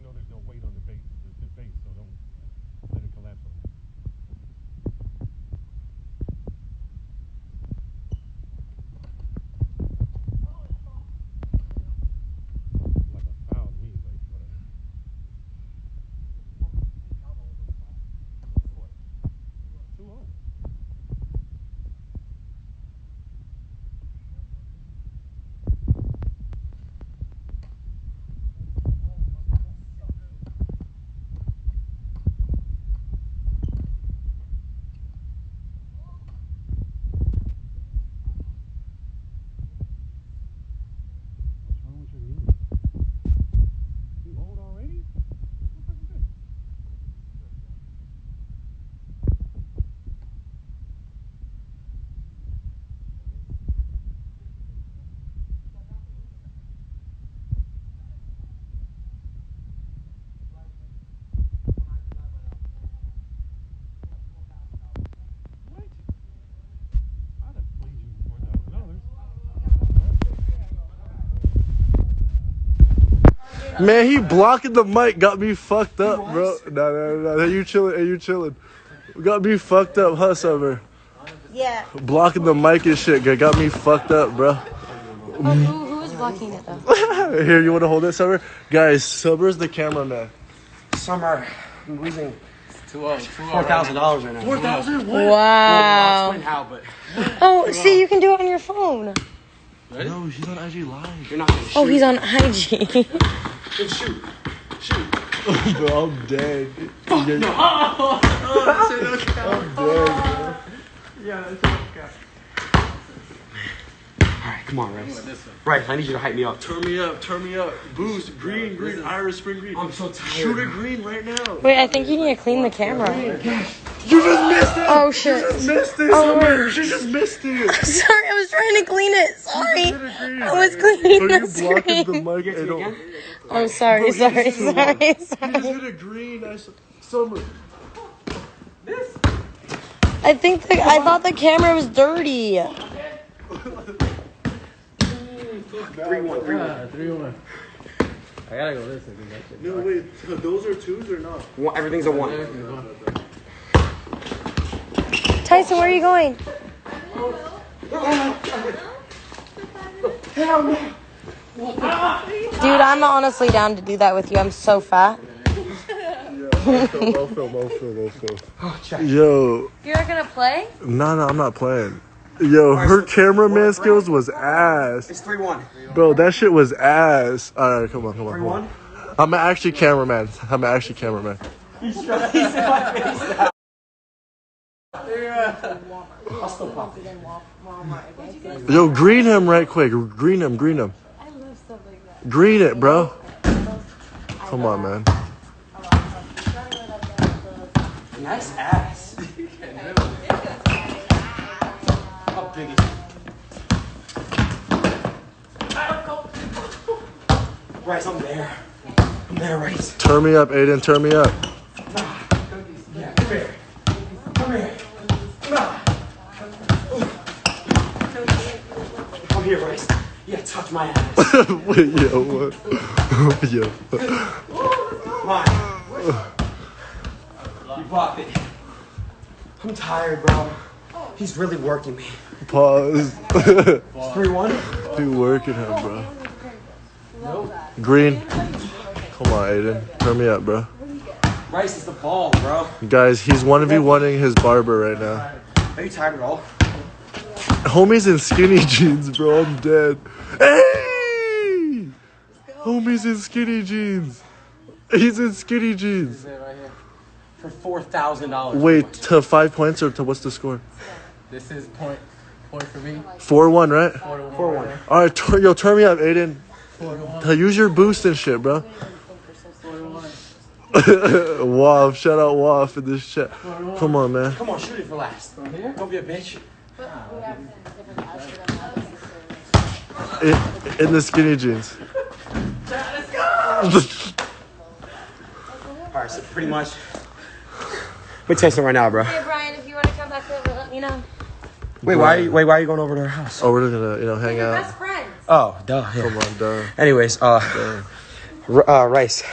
know there's no weight on the base, so don't let it collapse on you. Like a foul me, like whatever. Too hard. What's wrong with your knee? You old already? What the fuck is this? What? I'd have played you for $4,000. Man, he blocking the mic, got me fucked up, bro. No. Hey, you chilling. Got me fucked up, huh, Summer? Yeah. Blocking the mic and shit, got me fucked up, bro. Oh, who is blocking it though? Here, you want to hold it, Summer? Guys, Summer's the cameraman. Summer, I'm losing $4,000 right now. $4,000? What? Wow. I'll explain how, but Oh, see, you can do it on your phone. No, he's on IG Live. you're not gonna shoot. Oh, he's on IG. Then shoot. Bro, I'm dead. I'm dead, bro. Yeah, that's okay. Alright, come on, Rice. Rice, I need you to hype me up. Turn me up. Boost, green, iris, spring green. I'm so tired. Shoot it green right now. Wait, I think you need to clean the camera. You just missed it. Oh, shit. You just missed it, Oh, Summer. wait. You just missed it. Sorry, I was trying to clean it. Sorry. You just hit it green. I was cleaning So the you blocking the screen. mic. You get and to me don't- again? Oh, sorry. Bro, you just hit a green. Summer. I thought the camera was dirty. 3-1. 3-1. I gotta go this way. No, wait. Those are twos or not? Everything's a 1. Tyson, where are you going? Dude, I'm honestly down to do that with you. I'm so fat. I'll film. Oh, check. Yo, You're not gonna play? no, I'm not playing. Yo, her cameraman skills was ass. It's 3-1. Bro, that shit was ass. Alright, come on. 3-1? I'm actually cameraman. He's in my face now. I'll still pop it. Yo, green him right quick. Green him. I love stuff like that. Green it, bro. Come on, man. Nice ass. Up, Biggie. Rice, I'm there, Rice. Turn me up, Adin. Turn me up. Yeah, come here. Come here, Rice. Yeah, touch my ass. Wait, yo, what? Yo. Come on. You blocked it. I'm tired, bro. He's really working me. Pause. 3-1? Be working him, bro. Green. Come on, Adin. Turn me up, bro. Rice is the ball, bro. Guys, he's 1v1ing his barber right now. Are you tired at all? Homie's in skinny jeans, bro. I'm dead. Hey! Homie's in skinny jeans. He's in skinny jeans. For $4,000. Wait, to 5 points or to what's the score? This is point for me. 4-1, right? 4-1. All right, yo, turn me up, Adin. 4-1. Use your boost and shit, bro. 4-1. Waff, shout out Waff in this chat. Come on, man. Come on, shoot it for last. Don't be a bitch. In the skinny jeans. Let's go! Alright, so pretty much. We're tasting right now, bro. Hey, Brian, if you want to come back over, let me know. Wait, why are you going over to her house? Oh, we're gonna, hang out. Best friends. Oh, duh. Yeah. Come on, duh. Anyways, Rice.